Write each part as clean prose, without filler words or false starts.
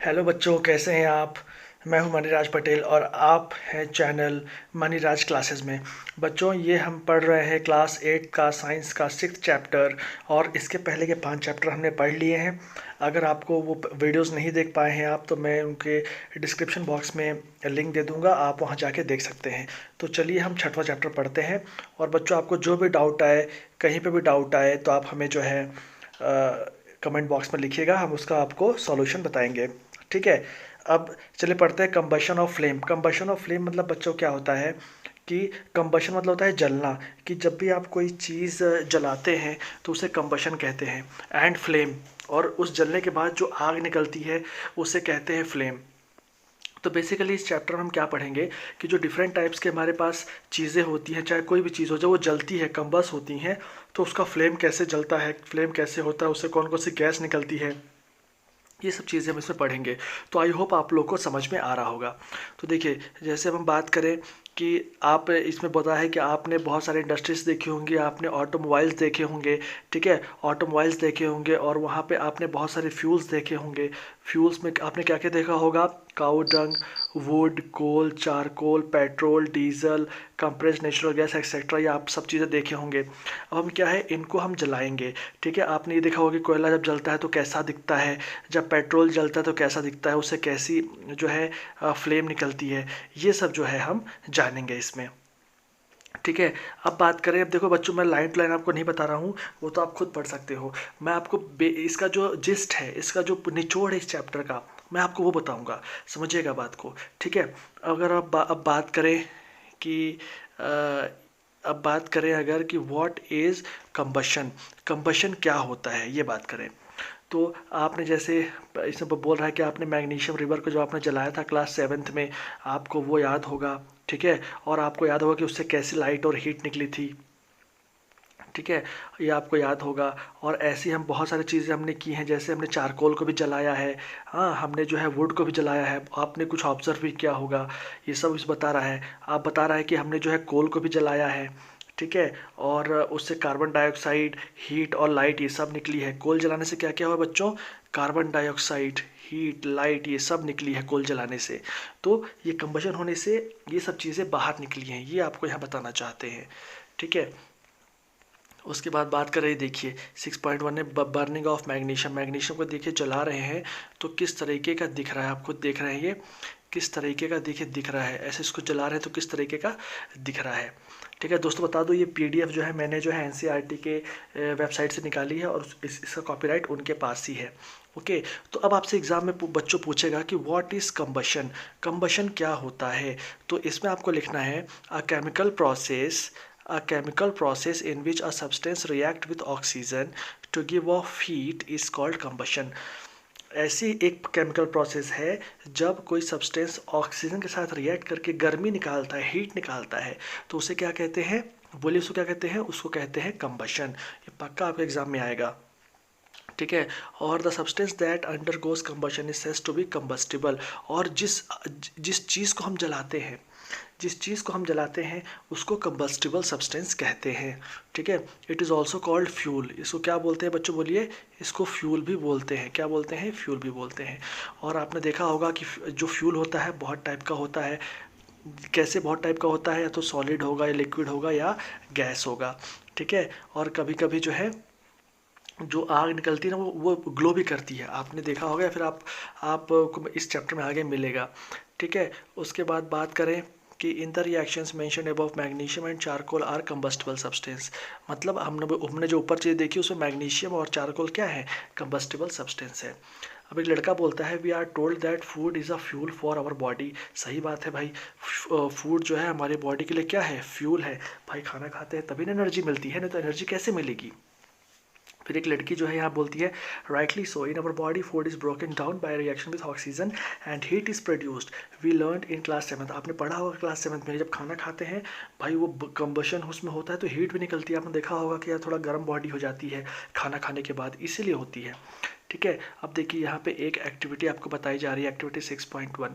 Hello बच्चों, कैसे हैं आप। मैं हूं मनीराज पटेल और आप हैं चैनल मनीराज क्लासेस में। बच्चों, ये हम पढ़ रहे हैं क्लास 8 का साइंस का 6th चैप्टर और इसके पहले के 5 चैप्टर हमने पढ़ लिए हैं। अगर आपको वो वीडियोस नहीं देख पाए हैं आप, तो मैं उनके डिस्क्रिप्शन बॉक्स में लिंक दे दूंगा, आप वहां जाके देख सकते हैं। तो चलिए हम 6वां चैप्टर पढ़ते हैं। और बच्चों, आपको जो भी डाउट आए, कहीं पे भी डाउट आए, तो आप हमें जो है कमेंट बॉक्स में लिखिएगा, हम उसका आपको सॉल्यूशन बताएंगे। ठीक है। अब चलिए पढ़ते हैं combustion of flame. Combustion of flame मतलब बच्चों क्या होता है कि कंबशन मतलब होता है जलना। कि जब भी आप कोई चीज़ जलाते हैं तो उसे कंबशन कहते हैं। एंड फ्लेम, और उस जलने के बाद जो आग निकलती है उसे कहते हैं फ्लेम। तो बेसिकली इस चैप्टर में हम क्या पढ़ेंगे कि जो डिफरेंट टाइप्स के हमारे पास चीज़ें होती हैं, चाहे कोई भी चीज़ हो, जब वो जलती है, कंबस होती हैं, तो उसका फ्लेम कैसे जलता है, फ्लेम कैसे होता है, उससे कौन कौन सी गैस निकलती है, ये सब चीज़ें हम इसमें पढ़ेंगे। तो आई होप आप लोग को समझ में आ रहा होगा। तो देखिए, जैसे अब हम बात करें कि आप इसमें बताया है कि आपने बहुत सारे इंडस्ट्रीज़ देखी होंगी, आपने ऑटोमोबाइल्स देखे होंगे। ठीक है, ऑटोमोबाइल्स देखे होंगे और वहाँ पे आपने बहुत सारे फ्यूल्स देखे होंगे। फ्यूल्स में आपने क्या क्या देखा होगा? Cow dung, wood, coal, charcoal, petrol, diesel, compressed natural gas et cetera, ये आप सब चीज़ें देखे होंगे। अब हम क्या है, इनको हम जलाएंगे। ठीक है, आपने ये देखा होगा कि कोयला जब जलता है तो कैसा दिखता है, जब पेट्रोल जलता है तो कैसा दिखता है, उससे कैसी जो है फ्लेम निकलती है। ये सब जो है हम जानेंगे इसमें। ठीक है। अब बात करें, अब देखो बच्चों, मैं लाइन टू लाइन आपको नहीं बता रहा हूँ, वो तो आप खुद पढ़ सकते हो। मैं आपको इसका जो जिस्ट है, इसका जो निचोड़ है इस चैप्टर का, मैं आपको वो बताऊंगा। समझिएगा बात को। ठीक है। अगर अब बात करें कि अ, अब बात करें अगर कि व्हाट इज़ कंबशन, कंबशन क्या होता है, ये बात करें। तो आपने जैसे इसमें बोल रहा है कि आपने मैग्नीशियम रिवर को जो आपने जलाया था क्लास 7th में, आपको वो याद होगा। ठीक है। और आपको याद होगा कि उससे कैसी लाइट और हीट निकली थी। ठीक है, ये आपको याद होगा। और ऐसी हम बहुत सारी चीज़ें हमने की हैं, जैसे हमने चारकोल को भी जलाया है। हाँ, हमने जो है वुड को भी जलाया है, आपने कुछ ऑब्जर्व भी किया होगा। ये सब इस बता रहा है। आप बता रहा है कि हमने जो है कोल को भी जलाया है। ठीक है। और उससे कार्बन डाइऑक्साइड, हीट और लाइट ये सब निकली है। कोल जलाने से क्या क्या हुआ बच्चों? कार्बन डाइऑक्साइड, हीट, लाइट ये सब निकली है कोल जलाने से। तो ये कंबशन होने से ये सब चीज़ें बाहर निकली हैं, ये आपको यहाँ बताना चाहते हैं। ठीक है। उसके बाद बात कर रही, देखिए 6.1 है बर्निंग ऑफ मैग्नीशियम। मैग्नीशियम को देखिए जला रहे हैं तो किस तरीके का दिख रहा है, आपको देख रहे हैं ये किस तरीके का देखिए दिख रहा है, ऐसे इसको जला रहे हैं तो किस तरीके का दिख रहा है। ठीक है दोस्तों, बता दो ये पीडीएफ जो है मैंने जो है एनसीईआरटी के वेबसाइट से निकाली है और इसका कॉपीराइट उनके पास ही है। ओके। तो अब आपसे एग्जाम में बच्चों पूछेगा कि व्हाट इज़ कंबशन, कंबशन क्या होता है। तो इसमें आपको लिखना है a chemical process in which a substance react with oxygen to give off heat is called combustion। ऐसी एक केमिकल प्रोसेस है जब कोई सब्सटेंस ऑक्सीजन के साथ रिएक्ट करके गर्मी निकालता है, हीट निकालता है, तो उसे क्या कहते हैं? बोलिए, उसको क्या कहते हैं? उसको कहते हैं कंबशन। ये पक्का आपके एग्जाम में आएगा। ठीक है। और the substance that undergoes combustion is said to be combustible. और जिस जिस चीज़ को हम जलाते हैं, जिस चीज़ को हम जलाते हैं उसको कंबस्टिबल सब्सटेंस कहते हैं। ठीक है। It is also called fuel. इसको क्या बोलते हैं बच्चों, बोलिए? इसको फ्यूल भी बोलते हैं। क्या बोलते हैं? फ्यूल भी बोलते हैं। और आपने देखा होगा कि जो फ्यूल होता है बहुत टाइप का होता है। कैसे बहुत टाइप का होता है? या तो सॉलिड होगा, या लिक्विड होगा, या गैस होगा। ठीक है। और कभी कभी जो है जो आग निकलती है ना, वो ग्लो भी करती है, आपने देखा होगा, या फिर आपको इस चैप्टर में आगे मिलेगा। ठीक है। उसके बाद बात करें कि in the reactions mentioned above magnesium and charcoal are combustible substance. मतलब हमने जो ऊपर चीज़ देखी उसमें मैग्नीशियम और चारकोल क्या है? कंबस्टिबल सब्सटेंस है। अब एक लड़का बोलता है we are told that food is a fuel for our body. सही बात है भाई, फूड जो है हमारी बॉडी के लिए क्या है? फ्यूल है। भाई खाना खाते हैं तभी ना एनर्जी मिलती है, नहीं तो एनर्जी कैसे मिलेगी? फिर एक लड़की जो है यहाँ बोलती है rightly so in our body food is broken down by reaction with oxygen and heat is produced. We learn in class 7th। आपने पढ़ा होगा क्लास 7th में, जब खाना खाते हैं भाई वो कंबशन उसमें होता है तो हीट भी निकलती है। आपने देखा होगा कि यार थोड़ा गर्म बॉडी हो जाती है खाना खाने के बाद, इसीलिए होती है। ठीक है। अब देखिए यहाँ पे एक एक्टिविटी आपको बताई जा रही है, एक्टिविटी 6.1।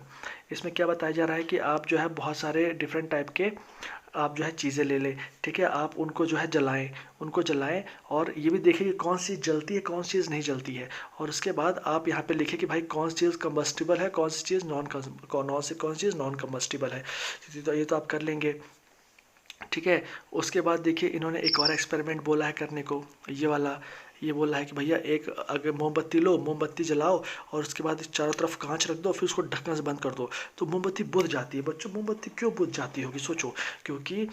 इसमें क्या बताया जा रहा है कि आप जो है बहुत सारे डिफरेंट टाइप के आप जो है चीज़ें ले लें, ठीक है, आप उनको जो है जलाएं और ये भी देखें कि कौन सी जलती है, कौन सी चीज़ नहीं जलती है। और उसके बाद आप यहाँ पे लिखें कि भाई कौन सी चीज़ कम्बस्टिबल है, कौन सी चीज़ कौन सी चीज़ नॉन कम्बस्टिबल है। तो ये तो आप कर लेंगे, ठीक है। उसके बाद देखिए इन्होंने एक और एक्सपेरिमेंट बोला है करने को, ये वाला। ये बोला है कि भैया एक अगर मोमबत्ती लो, मोमबत्ती जलाओ और उसके बाद चारों तरफ कांच रख दो, फिर उसको ढक्कन से बंद कर दो, तो मोमबत्ती बुझ जाती है। बच्चों मोमबत्ती क्यों बुझ जाती होगी, सोचो। क्योंकि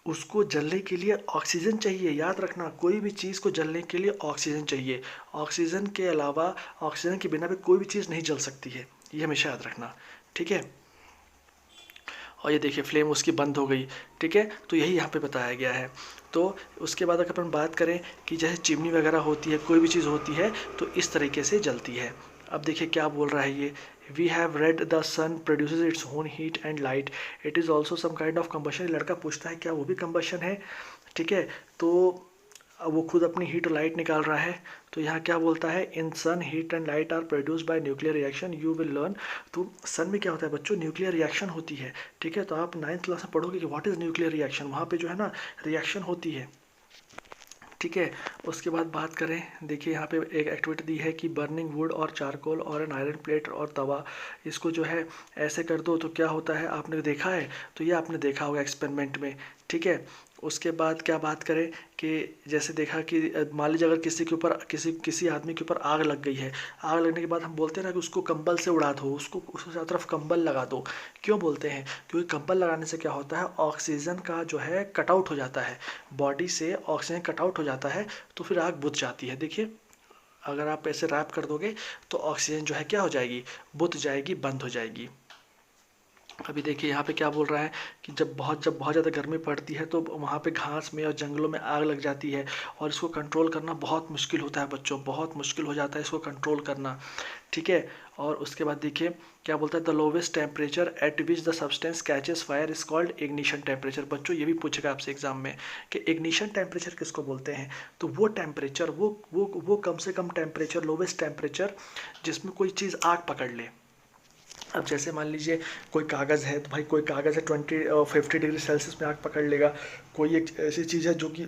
उसको जलने के लिए ऑक्सीजन चाहिए। याद रखना, कोई भी चीज़ को जलने के लिए ऑक्सीजन चाहिए। ऑक्सीजन के अलावा, ऑक्सीजन के बिना भी कोई भी चीज़ नहीं जल सकती है, ये हमेशा याद रखना, ठीक है। और ये देखिए फ्लेम उसकी बंद हो गई, ठीक है। तो यही यहाँ पे बताया गया है। तो उसके बाद अगर अपन बात करें कि जैसे चिमनी वगैरह होती है, कोई भी चीज़ होती है तो इस तरीके से जलती है। अब देखिए क्या बोल रहा है ये, we have read the sun produces its own heat and light, it is also some kind of combustion. लड़का पूछता है क्या वो भी कम्बशन है, ठीक है। तो अब वो खुद अपनी हीट और लाइट निकाल रहा है। तो यहाँ क्या बोलता है, in sun heat and light are produced by nuclear reaction, you will learn. तो सन में क्या होता है बच्चों, न्यूक्लियर रिएक्शन होती है, ठीक है। तो आप 9th क्लास में पढ़ोगे कि व्हाट इज़ न्यूक्लियर रिएक्शन, वहाँ पे जो है ना रिएक्शन होती है, ठीक है। उसके बाद बात करें, देखिए यहाँ पे एक एक्टिविटी दी है कि बर्निंग वुड और चारकोल और एन आयरन प्लेट और तवा, इसको जो है ऐसे कर दो तो क्या होता है, आपने देखा है। तो ये आपने देखा होगा एक्सपेरिमेंट में, ठीक है। उसके बाद क्या बात करें कि जैसे देखा कि मान लीजिए अगर किसी के ऊपर किसी आदमी के ऊपर आग लग गई है, आग लगने के बाद हम बोलते हैं ना कि उसको कंबल से उड़ा दो, उसको चारों तरफ कंबल लगा दो। क्यों बोलते हैं, क्योंकि कंबल लगाने से क्या होता है, ऑक्सीजन का जो है कट आउट हो जाता है, बॉडी से ऑक्सीजन कट आउट हो जाता है, तो फिर आग बुझ जाती है। देखिए अगर आप ऐसे रैप कर दोगे तो ऑक्सीजन जो है क्या हो जाएगी, बुझ जाएगी, बंद हो जाएगी। अभी देखिए यहाँ पे क्या बोल रहा है कि जब बहुत ज़्यादा गर्मी पड़ती है तो वहाँ पे घास में और जंगलों में आग लग जाती है और इसको कंट्रोल करना बहुत मुश्किल होता है बच्चों, बहुत मुश्किल हो जाता है इसको कंट्रोल करना, ठीक है। और उसके बाद देखिए क्या बोलता है, the lowest temperature at which the substance catches fire is called ignition temperature. बच्चों ये भी पूछेगा आपसे एग्जाम में कि इग्निशन टेम्परेचर किसको बोलते हैं। तो वो टेम्परेचर, वो कम से कम टेम्परेचर, लोवेस्ट टेम्परेचर जिसमें कोई चीज़ आग पकड़ ले। अब जैसे मान लीजिए कोई कागज़ है, तो भाई कोई कागज़ है 50 डिग्री सेल्सियस में आग पकड़ लेगा। कोई एक ऐसी चीज़ है जो कि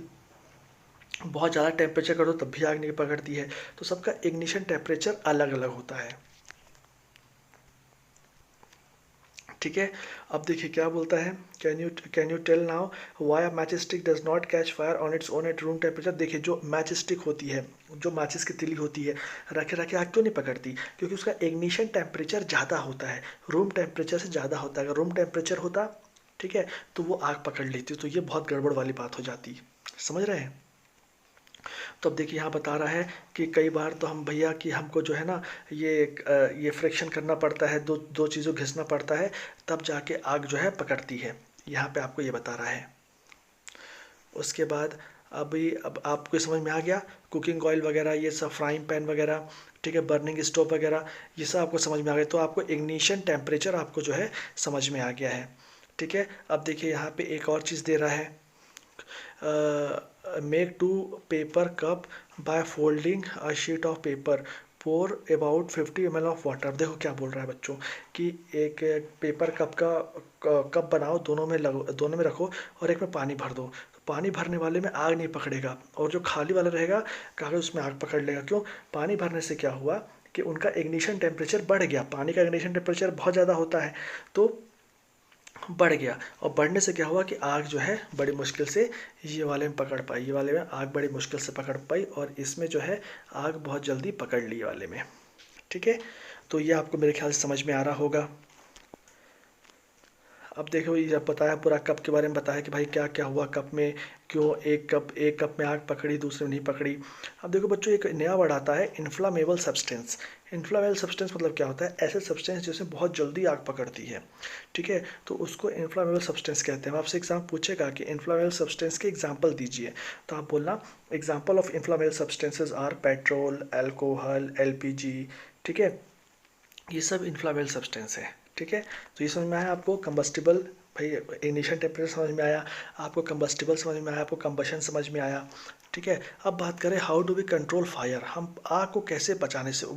बहुत ज़्यादा टेम्परेचर कर दो तब भी आग नहीं पकड़ती है। तो सबका इग्निशन टेम्परेचर अलग अलग होता है, ठीक है। अब देखिए क्या बोलता है, can you tell now why a match stick does not catch fire on its own at room temperature. देखिए जो मैच स्टिक होती है, जो माचिस की तिली होती है, रखे रखे आग क्यों नहीं पकड़ती, क्योंकि उसका इग्निशन टेम्परेचर ज़्यादा होता है, रूम टेम्परेचर से ज़्यादा होता है। अगर रूम टेम्परेचर होता, ठीक है, तो वो आग पकड़ लेती। तो ये बहुत गड़बड़ वाली बात हो जाती, समझ रहे हैं। तो अब देखिए यहाँ बता रहा है कि कई बार तो हम भैया कि हमको जो है ना ये फ्रिक्शन करना पड़ता है, दो दो चीज़ों घिसना पड़ता है, तब जाके आग जो है पकड़ती है। यहाँ पे आपको ये बता रहा है। उसके बाद अब आपको समझ में आ गया, कुकिंग ऑयल वगैरह ये सब, फ्राइंग पैन वगैरह, ठीक है, बर्निंग स्टोव वगैरह, ये सब आपको समझ में आ गया। तो आपको इग्निशन टेम्परेचर आपको जो है समझ में आ गया है, ठीक है। अब देखिए यहाँ पे एक और चीज़ दे रहा है, make 2 paper cup by folding a sheet of paper, pour about 50 ml of water. देखो क्या बोल रहा है बच्चों कि एक पेपर कप का कप बनाओ, दोनों में रखो और एक में पानी भर दो। तो पानी भरने वाले में आग नहीं पकड़ेगा और जो खाली वाला रहेगा कागज उसमें आग पकड़ लेगा। क्यों, पानी भरने से क्या हुआ कि उनका इग्निशन टेम्परेचर बढ़ गया, पानी का इग्निशन टेम्परेचर बहुत ज़्यादा होता है तो बढ़ गया। और बढ़ने से क्या हुआ कि आग जो है बड़ी मुश्किल से ये वाले में पकड़ पाई, ये वाले में आग बड़ी मुश्किल से पकड़ पाई और इसमें जो है आग बहुत जल्दी पकड़ ली वाले में, ठीक है। तो ये आपको मेरे ख्याल से समझ में आ रहा होगा। अब देखो ये जब बताया पूरा कप के बारे में बताया कि भाई क्या क्या हुआ कप में, क्यों एक कप में आग पकड़ी दूसरे में नहीं पकड़ी। अब देखो बच्चों एक नया वर्ड आता है, इन्फ्लामेबल सब्सटेंस। इन्फ्लामेबल सब्सटेंस मतलब क्या होता है, ऐसे सब्सटेंस जिसमें बहुत जल्दी आग पकड़ती है, ठीक है। तो उसको इन्फ्लामेबल सब्सटेंस कहते हैं। आपसे एग्जाम पूछेगा कि इन्फ्लामेबल सब्सटेंस के एग्जाम्पल दीजिए, तो आप बोलना example of inflammable substances are petrol, alcohol, LPG, ठीक है। ये सब इन्फ्लामेबल सब्सटेंस है, ठीक है। तो ये समझ में आया आपको, कंबस्टिबल भाई इग्निशन टेम्परेचर समझ में आया, आपको कंबस्टिबल समझ में आया, आपको कंबशन समझ में आया। ठीक है, अब बात करें how do we control fire, हम आग को कैसे बचाने से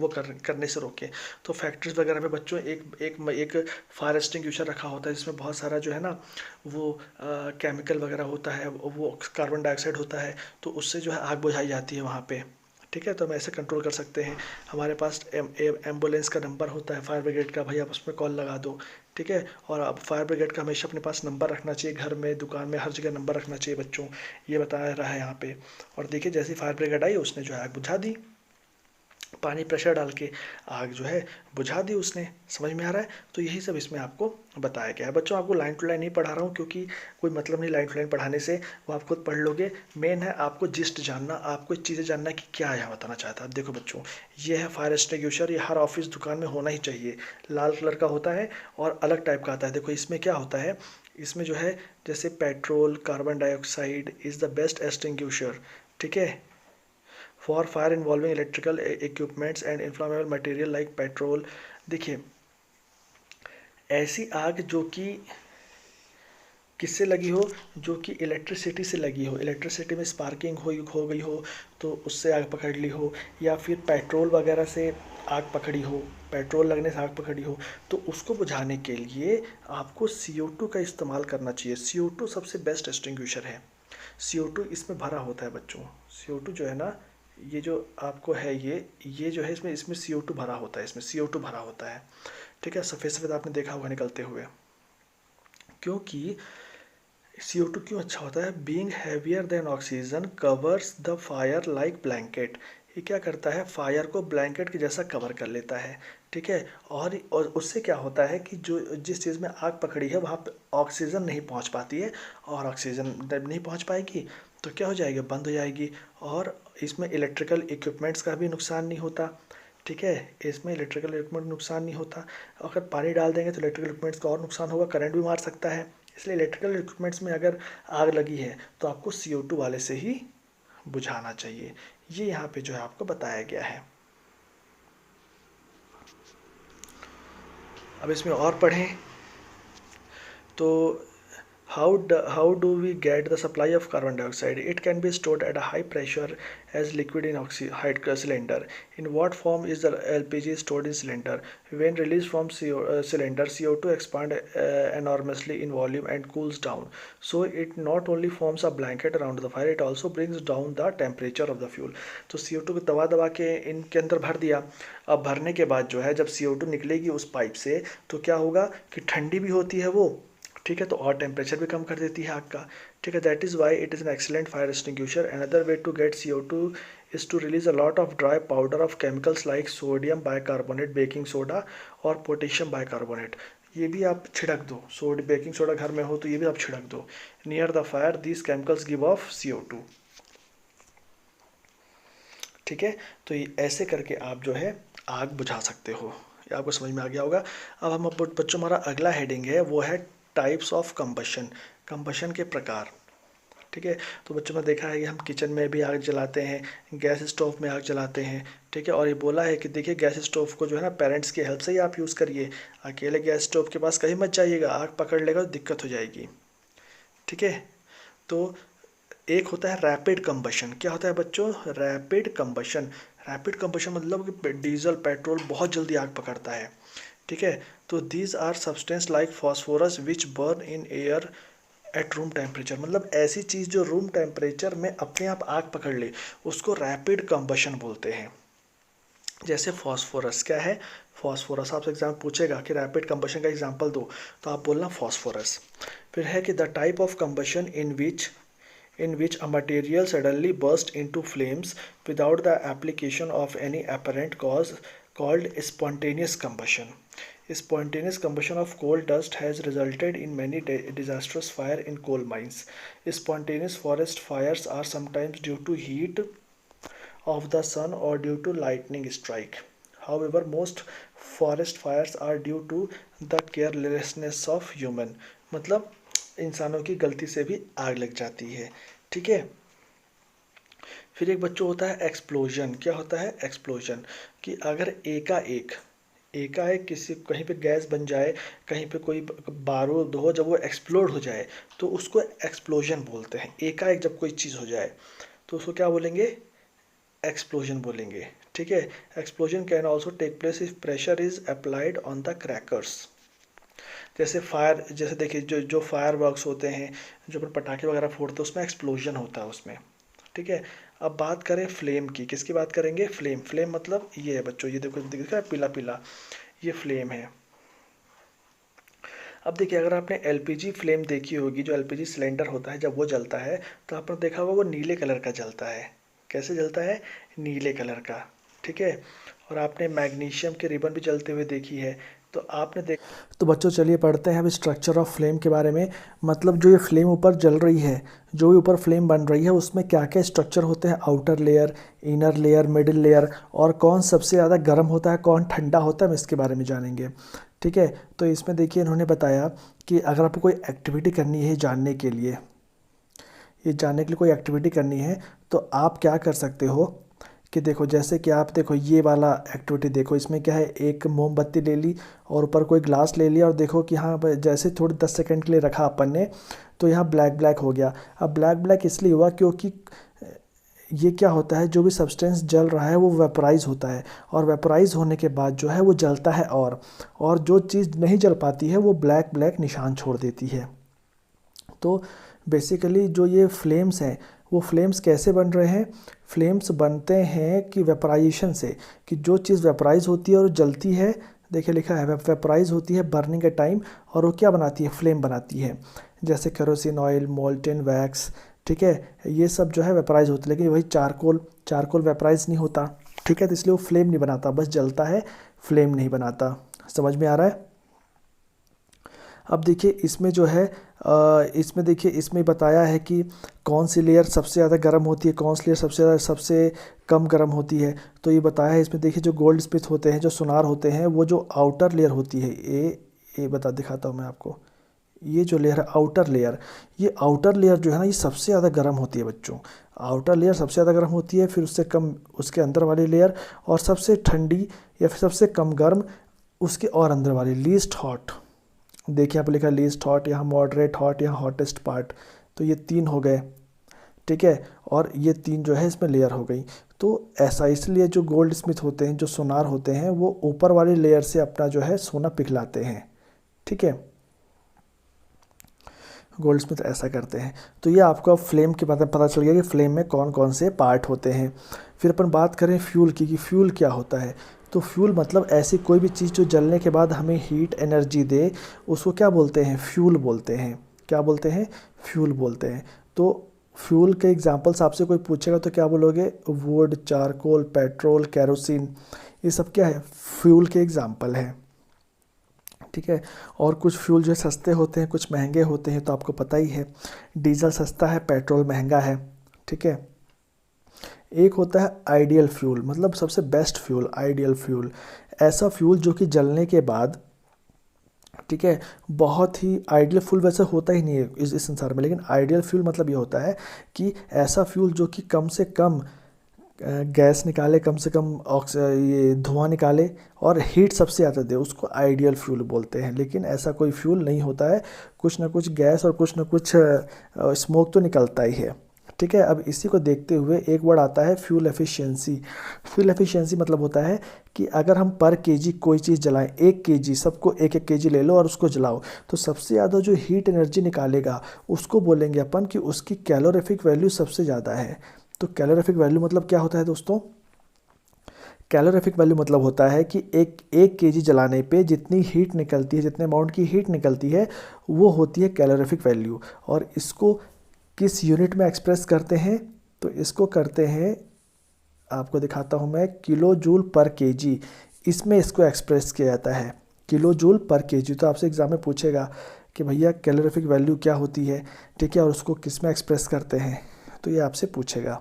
करने से रोकें। तो फैक्ट्रीज वगैरह में बच्चों एक फायर एक्सटिंग्विशर रखा होता है, जिसमें बहुत सारा जो है ना वो केमिकल वगैरह होता है, वो कार्बन डाइऑक्साइड होता है, तो उससे जो है आग बुझाई जाती है वहाँ पे। ठीक है, तो हम ऐसे कंट्रोल कर सकते हैं। हमारे पास एम्बुलेंस का नंबर होता है फायर ब्रिगेड का, भाई आप उसमें कॉल लगा दो। ठीक है, और अब फायर ब्रिगेड का हमेशा अपने पास नंबर रखना चाहिए, घर में, दुकान में, हर जगह नंबर रखना चाहिए बच्चों, ये बताया रहा है यहाँ पे। और देखिए जैसी फायर ब्रिगेड आई उसने जो है आग बुझा दी, पानी प्रेशर डाल के आग जो है बुझा दी उसने। समझ में आ रहा है? तो यही सब इसमें आपको बताया गया है बच्चों। आपको लाइन टू लाइन नहीं पढ़ा रहा हूँ क्योंकि कोई मतलब नहीं लाइन टू लाइन पढ़ाने से, वो आप खुद पढ़ लोगे। मेन है आपको जिस्ट जानना, आपको चीज़ें जानना कि क्या यहाँ बताना चाहता है। अब देखो बच्चों, ये है फायर एक्सटिंग्विशर, ये हर ऑफिस दुकान में होना ही चाहिए। लाल कलर का होता है और अलग टाइप का आता है। देखो इसमें क्या होता है, इसमें जो है जैसे petrol, carbon dioxide is the best extinguisher. ठीक है, for fire involving electrical equipments and inflammable material like petrol. देखिए ऐसी आग जो कि किससे लगी हो, जो कि इलेक्ट्रिसिटी से लगी हो, इलेक्ट्रिसिटी में स्पार्किंग हो गई हो तो उससे आग पकड़ ली हो, या फिर पेट्रोल वगैरह से आग पकड़ी हो, पेट्रोल लगने से आग पकड़ी हो, तो उसको बुझाने के लिए आपको CO2 का इस्तेमाल करना चाहिए। CO2 सबसे बेस्ट एक्सटिंग्विशर है। CO2 इसमें भरा होता है बच्चों। CO2 जो है ना, ये जो आपको है ये जो है इसमें इसमें CO2 भरा होता है, इसमें CO2 भरा होता है। ठीक है, सफ़ेद सफ़ेद आपने देखा होगा निकलते हुए। क्योंकि CO2 क्यों अच्छा होता है, being heavier than oxygen covers the fire like blanket. ये क्या करता है, फायर को ब्लैंकेट के जैसा कवर कर लेता है। ठीक है, और उससे क्या होता है कि जो जिस चीज़ में आग पकड़ी है वहाँ पे ऑक्सीजन नहीं पहुँच पाती है, और ऑक्सीजन जब नहीं पहुँच पाएगी तो क्या हो जाएगी, बंद हो जाएगी। और इसमें इलेक्ट्रिकल इक्विपमेंट्स का भी नुकसान नहीं होता। ठीक है, इसमें इलेक्ट्रिकल इक्विपमेंट नुकसान नहीं होता। अगर पानी डाल देंगे तो इलेक्ट्रिकल इक्विपमेंट्स का और नुकसान होगा, करंट भी मार सकता है। इसलिए इलेक्ट्रिकल इक्विपमेंट्स में अगर आग लगी है तो आपको CO2 वाले से ही बुझाना चाहिए। ये यहाँ पे जो है आपको बताया गया है। अब इसमें और पढ़ें तो how do we get the supply of carbon dioxide? It can be stored at a high pressure as liquid in cylinder. In what form is the LPG stored in cylinder? When released from cylinder, CO2 expand enormously in volume and cools down. So it not only forms a blanket around the fire, it also brings down the temperature of the fuel. तो CO2 को दबा दबा के इनके अंदर भर दिया। अब भरने के बाद जो है जब CO2 निकलेगी उस पाइप से तो क्या होगा कि ठंडी भी होती है वो। ठीक है, तो और टेम्परेचर भी कम कर देती है आग का। ठीक है, that is why it is an excellent fire extinguisher. Another way to get CO2 is to release a lot of dry powder of chemicals like sodium bicarbonate, baking soda और पोटेशियम बाइकार्बोनेट। ये भी आप छिड़क दो, baking soda घर में हो तो ये भी आप छिड़क दो। Near the fire these chemicals give of CO2। ठीक है, तो ये ऐसे करके आप जो है आग बुझा सकते हो। ये आपको समझ में आ गया होगा। अब हम बच्चों हमारा अगला हेडिंग है वो है टाइप्स ऑफ कंबशन, कंबशन के प्रकार। ठीक है, तो बच्चों ने देखा है कि हम किचन में भी आग जलाते हैं, गैस स्टोव में आग जलाते हैं। ठीक है, और ये बोला है कि देखिए गैस स्टोव को जो है ना पेरेंट्स की हेल्प से ही आप यूज़ करिए, अकेले गैस स्टोव के पास कहीं मत जाइएगा, आग पकड़ लेगा तो दिक्कत हो जाएगी। ठीक है, तो एक होता है रैपिड कंबशन। क्या होता है बच्चों, रैपिड कंबशन। रैपिड कंबशन मतलब कि डीजल पेट्रोल बहुत जल्दी आग पकड़ता है। ठीक है, तो these are substance like phosphorus which burn in air at room temperature. मतलब ऐसी चीज़ जो रूम टेम्परेचर में अपने आप आग पकड़ ले उसको रैपिड कंबशन बोलते हैं। जैसे फॉस्फोरस, क्या है फॉस्फोरस, आपसे एग्जाम पूछेगा कि रैपिड कंबशन का एग्जांपल दो तो आप बोलना फॉस्फोरस। फिर है कि the type of combustion in which a material suddenly bursts into flames without the application of any apparent cause, called spontaneous combustion. Spontaneous combustion of coal dust has resulted in many disastrous fires in coal mines. Spontaneous forest fires are sometimes due to heat of the sun or due to lightning strike. However, most forest fires are due to the carelessness of human. मतलब इंसानों की गलती से भी आग लग जाती है। ठीक है, फिर एक बच्चों होता है एक्सप्लोजन। क्या होता है एक्सप्लोजन, कि अगर एकाएक एकाएक किसी कहीं पे गैस बन जाए, कहीं पे कोई बारूद हो, जब वो एक्सप्लोड हो जाए तो उसको एक्सप्लोजन बोलते हैं। एकाएक जब कोई चीज़ हो जाए तो उसको क्या बोलेंगे? एक्सप्लोजन बोलेंगे। ठीक है। Explosion can also take place if pressure is applied on the crackers. जैसे फायर, जैसे देखिए जो जो फायर वर्क्स होते हैं, जो अपन पटाखे वगैरह फोड़ते हैं, उसमें एक्सप्लोजन होता है उसमें। ठीक है। अब बात करें फ्लेम की, किसकी बात करेंगे? फ्लेम। फ्लेम मतलब ये है बच्चों, ये देखो दिख रहा है पीला पीला, ये फ्लेम है। अब देखिए अगर आपने एलपीजी फ्लेम देखी होगी, जो एलपीजी सिलेंडर होता है जब वो जलता है तो आपने देखा होगा वो नीले कलर का जलता है। कैसे जलता है? नीले कलर का। ठीक है। और आपने मैग्नीशियम के रिबन भी जलते हुए देखी है। तो आपने देख तो बच्चों चलिए पढ़ते हैं अब स्ट्रक्चर ऑफ फ्लेम के बारे में। मतलब जो ये फ्लेम ऊपर जल रही है, जो भी ऊपर फ्लेम बन रही है, उसमें क्या क्या स्ट्रक्चर होते हैं? Outer layer, inner layer, middle layer, और कौन सबसे ज़्यादा गर्म होता है, कौन ठंडा होता है, हम इसके बारे में जानेंगे। ठीक है। तो इसमें देखिए इन्होंने बताया कि अगर आपको कोई एक्टिविटी करनी है जानने के लिए, ये जानने के लिए कोई एक्टिविटी करनी है, तो आप क्या कर सकते हो कि देखो जैसे कि आप देखो ये वाला एक्टिविटी देखो, इसमें क्या है, एक मोमबत्ती ले ली और ऊपर कोई ग्लास ले लिया और देखो कि हाँ जैसे थोड़ी 10 सेकंड के लिए रखा अपन ने तो यहाँ ब्लैक ब्लैक हो गया। अब ब्लैक ब्लैक इसलिए हुआ क्योंकि ये क्या होता है, जो भी सब्सटेंस जल रहा है वो वेपराइज होता है, और वेपराइज होने के बाद जो है वो जलता है, और जो चीज़ नहीं जल पाती है वो ब्लैक ब्लैक निशान छोड़ देती है। तो बेसिकली जो ये फ्लेम्स हैं, वो फ्लेम्स कैसे बन रहे हैं? फ्लेम्स बनते हैं कि वेपराइजेशन से, कि जो चीज़ वेपराइज होती है और जलती है, देखिए लिखा है वेपराइज होती है बर्निंग के टाइम, और वो क्या बनाती है? फ्लेम बनाती है। जैसे केरोसिन ऑयल, मोल्टेन वैक्स, ठीक है, ये सब जो है वेपराइज होते हैं। लेकिन वही चारकोल, चारकोल वेपराइज नहीं होता। ठीक है। तो इसलिए वो फ्लेम नहीं बनाता, बस जलता है, फ्लेम नहीं बनाता। समझ में आ रहा है? अब देखिए इसमें जो है इसमें देखिए इसमें बताया है कि कौन सी लेयर सबसे ज़्यादा गर्म होती है, कौन सी लेयर सबसे कम गर्म होती है। तो ये बताया है इसमें। देखिए जो गोल्ड स्मिथ होते हैं, जो सुनार होते हैं, वो जो आउटर लेयर होती है, ये बता दिखाता हूँ मैं आपको। ये जो लेयर है आउटर लेयर, ये आउटर लेयर जो है ना, ये सबसे ज़्यादा गर्म होती है बच्चों। आउटर लेयर सबसे ज़्यादा गर्म होती है, फिर उससे कम उसके अंदर वाली लेयर, और सबसे ठंडी या फिर सबसे कम गर्म उसके और अंदर वाली, लीस्ट हॉट। देखिए यहाँ पे लिखा है लीस्ट हॉट, यहाँ मॉडरेट हॉट, यहाँ हॉटेस्ट पार्ट। तो ये 3 हो गए। ठीक है। और ये 3 जो है इसमें लेयर हो गई। तो ऐसा इसलिए जो गोल्ड स्मिथ होते हैं, जो सोनार होते हैं, वो ऊपर वाली लेयर से अपना जो है सोना पिघलाते हैं। ठीक है। गोल्ड स्मिथ ऐसा करते हैं। तो ये आपको अब फ्लेम के बारे में पता चल गया कि फ्लेम में कौन कौन से पार्ट होते हैं। फिर अपन बात करें फ्यूल की, कि फ्यूल क्या होता है। तो फ्यूल मतलब ऐसी कोई भी चीज़ जो जलने के बाद हमें हीट एनर्जी दे, उसको क्या बोलते हैं? फ्यूल बोलते हैं। क्या बोलते हैं? फ्यूल बोलते हैं। तो फ्यूल के एग्जांपल्स आपसे कोई पूछेगा तो क्या बोलोगे? वुड, चारकोल, पेट्रोल, केरोसिन, ये सब क्या है? फ्यूल के एग्जांपल हैं। ठीक है। और कुछ फ्यूल जो है सस्ते होते हैं, कुछ महंगे होते हैं, तो आपको पता ही है। डीजल सस्ता है, पेट्रोल महंगा है। ठीक है। एक होता है आइडियल फ्यूल, मतलब सबसे बेस्ट फ्यूल। आइडियल फ्यूल ऐसा फ्यूल जो कि जलने के बाद, ठीक है, बहुत ही आइडियल फ्यूल वैसे होता ही नहीं है इस संसार में, लेकिन आइडियल फ्यूल मतलब ये होता है कि ऐसा फ्यूल जो कि कम से कम गैस निकाले, कम से कम ये धुआं निकाले, और हीट सबसे ज़्यादा दे, उसको आइडियल फ्यूल बोलते हैं। लेकिन ऐसा कोई फ्यूल नहीं होता है, कुछ ना कुछ गैस और कुछ ना कुछ स्मोक तो निकलता ही है। ठीक है। अब इसी को देखते हुए एक वर्ड आता है फ्यूल एफिशिएंसी। फ्यूल एफिशिएंसी मतलब होता है कि अगर हम पर केजी कोई चीज़ जलाएं, 1 केजी, सबको 1-1 केजी ले लो और उसको जलाओ, तो सबसे ज़्यादा जो हीट एनर्जी निकालेगा उसको बोलेंगे अपन कि उसकी कैलोरीफिक वैल्यू सबसे ज़्यादा है। तो कैलोरीफिक वैल्यू मतलब क्या होता है दोस्तों? कैलोरीफिक वैल्यू मतलब होता है कि एक केजी जलाने पे जितनी हीट निकलती है, जितने अमाउंट की हीट निकलती है, वो होती है कैलोरीफिक वैल्यू। और इसको किस यूनिट में एक्सप्रेस करते हैं? तो इसको करते हैं, आपको दिखाता हूँ मैं, किलो जूल पर केजी। इसमें इसको एक्सप्रेस किया जाता है, किलो जूल पर केजी। तो आपसे एग्जाम में पूछेगा कि भैया कैलोरीफिक वैल्यू क्या होती है, ठीक है, और उसको किस में एक्सप्रेस करते हैं, तो ये आपसे पूछेगा।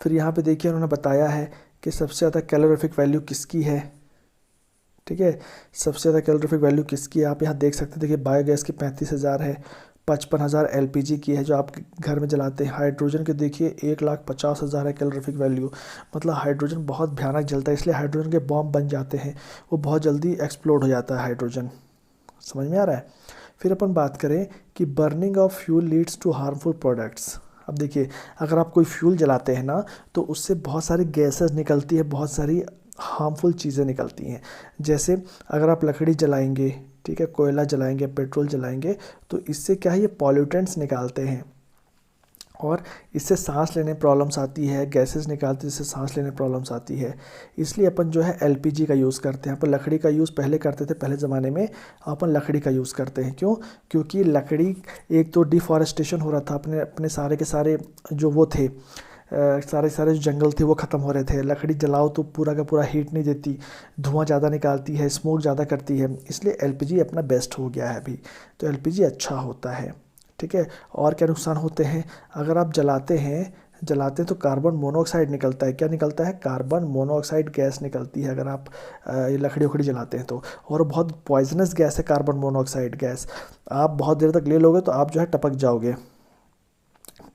फिर यहाँ पे देखिए उन्होंने बताया है कि सबसे ज़्यादा कैलोरीफिक वैल्यू किसकी है। ठीक है। सबसे ज़्यादा कैलोरीफिक वैल्यू किसकी है, आप यहाँ देख सकते हैं। देखिए बायोगैस की 35,000 है, 55,000 LPG की है जो आप घर में जलाते हैं। हाइड्रोजन के देखिए 1,50,000 है कैलोरीफिक वैल्यू, मतलब हाइड्रोजन बहुत भयानक जलता है, इसलिए हाइड्रोजन के बॉम्ब बन जाते हैं, वो बहुत जल्दी एक्सप्लोड हो जाता है हाइड्रोजन। समझ में आ रहा है। फिर अपन बात करें कि burning of fuel leads to harmful products. अब देखिए, अगर आप कोई फ्यूल जलाते हैं ना तो उससे बहुत सारी गैसेस निकलती है, बहुत सारी हार्मफुल चीज़ें निकलती हैं। जैसे अगर आप लकड़ी जलाएंगे, ठीक है, कोयला जलाएंगे, पेट्रोल जलाएंगे, तो इससे क्या है, ये पॉल्यूटेंट्स निकालते हैं और इससे सांस लेने प्रॉब्लम्स आती है, गैसेस निकालती है जिससे सांस लेने प्रॉब्लम्स आती है। इसलिए अपन जो है एलपीजी का यूज़ करते हैं। अपन लकड़ी का यूज़ पहले करते थे, पहले ज़माने में अपन लकड़ी का यूज़ करते हैं। क्यों? क्योंकि लकड़ी, एक तो डिफॉरेस्टेशन हो रहा था, अपने अपने सारे के सारे जो वो थे, सारे सारे जो जंगल थे वो ख़त्म हो रहे थे। लकड़ी जलाओ तो पूरा का पूरा हीट नहीं देती, धुआं ज़्यादा निकालती है, स्मोक ज़्यादा करती है, इसलिए एलपीजी अपना बेस्ट हो गया है अभी। तो एलपीजी अच्छा होता है, ठीक है। और क्या नुकसान होते हैं? अगर आप जलाते हैं तो कार्बन मोनोऑक्साइड निकलता है। क्या निकलता है? कार्बन मोनोऑक्साइड गैस निकलती है अगर आप ये लकड़ी उकड़ी जलाते हैं तो। और बहुत पॉइजनस गैस है कार्बन मोनोऑक्साइड गैस। आप बहुत देर तक ले लोगे तो आप जो है टपक जाओगे,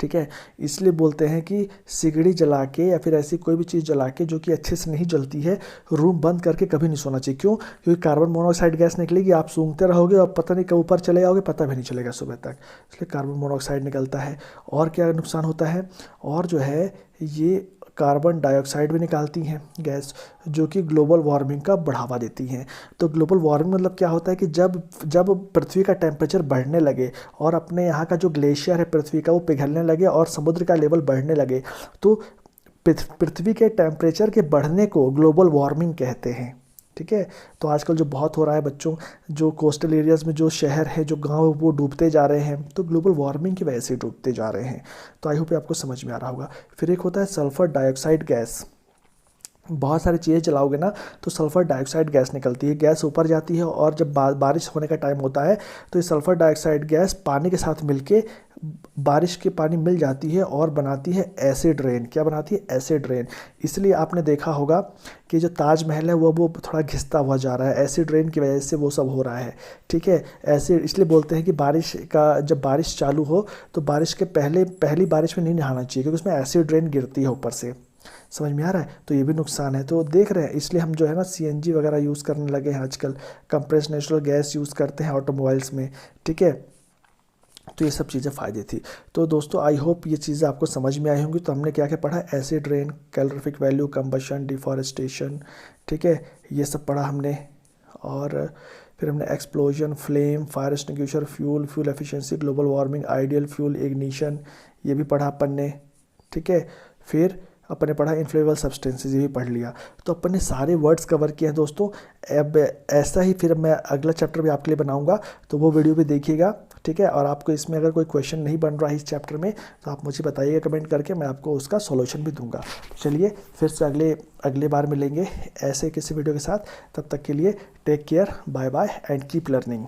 ठीक है। इसलिए बोलते हैं कि सिगड़ी जला के या फिर ऐसी कोई भी चीज़ जला के जो कि अच्छे से नहीं जलती है, रूम बंद करके कभी नहीं सोना चाहिए। क्यों? क्योंकि कार्बन मोनोऑक्साइड गैस निकलेगी, आप सूंघते रहोगे और पता नहीं कब ऊपर चले जाओगे, पता भी नहीं चलेगा सुबह तक। इसलिए कार्बन मोनोऑक्साइड निकलता है। और क्या नुकसान होता है? और जो है ये कार्बन डाइऑक्साइड भी निकालती हैं गैस, जो कि ग्लोबल वार्मिंग का बढ़ावा देती हैं। तो ग्लोबल वार्मिंग मतलब क्या होता है कि जब जब पृथ्वी का टेम्परेचर बढ़ने लगे और अपने यहाँ का जो ग्लेशियर है पृथ्वी का वो पिघलने लगे और समुद्र का लेवल बढ़ने लगे, तो पृथ्वी के टेम्परेचर के बढ़ने को ग्लोबल वार्मिंग कहते हैं, ठीक है। तो आजकल जो बहुत हो रहा है बच्चों, जो कोस्टल एरियाज़ में जो शहर है, जो गांव है, वो डूबते जा रहे हैं, तो ग्लोबल वार्मिंग की वजह से डूबते जा रहे हैं। तो आई होप आपको समझ में आ रहा होगा। फिर एक होता है सल्फर डाइऑक्साइड गैस। बहुत सारी चीज़ें जलाओगे ना तो सल्फ़र डाइऑक्साइड गैस निकलती है, गैस ऊपर जाती है और जब बारिश होने का टाइम होता है तो ये सल्फ़र डाइऑक्साइड गैस पानी के साथ मिलके बारिश के पानी मिल जाती है और बनाती है एसिड रेन। क्या बनाती है? Acid rain. इसलिए आपने देखा होगा कि जो ताजमहल है वो थोड़ा घिसता हुआ जा रहा है, एसिड रेन की वजह से वो सब हो रहा है, ठीक है। एसिड, इसलिए बोलते हैं कि बारिश का जब बारिश चालू हो तो बारिश के पहली बारिश में नहीं नहाना चाहिए, क्योंकि उसमें एसिड रेन गिरती है ऊपर से। समझ में आ रहा है। तो ये भी नुकसान है। तो देख रहे हैं, इसलिए हम जो है ना सीएनजी वगैरह यूज़ करने लगे हैं आजकल, कंप्रेस्ड नेचुरल गैस यूज़ करते हैं ऑटोमोबाइल्स में, ठीक है। तो ये सब चीज़ें फ़ायदे थी। तो दोस्तों आई होप ये चीज़ें आपको समझ में आई होंगी। तो हमने क्या क्या पढ़ा? Acid rain, calorific value, combustion, deforestation, ठीक है, ये सब पढ़ा हमने। और फिर हमने explosion, flame, fire extinguisher, fuel efficiency, global warming, ideal fuel, ignition, ये भी पढ़ा अपन ने, ठीक है। फिर अपन ने पढ़ा इनफ्लेमेबल सब्सटेंसेस, ये भी पढ़ लिया। तो अपन ने सारे वर्ड्स कवर किए हैं दोस्तों। अब ऐसा ही फिर मैं अगला चैप्टर भी आपके लिए बनाऊंगा, तो वो वीडियो भी देखिएगा, ठीक है। और आपको इसमें अगर कोई क्वेश्चन नहीं बन रहा है इस चैप्टर में तो आप मुझे बताइएगा कमेंट करके, मैं आपको उसका सॉल्यूशन भी दूंगा। चलिए फिर से अगले बार मिलेंगे ऐसे किसी वीडियो के साथ। तब तक के लिए take care, bye bye and keep learning.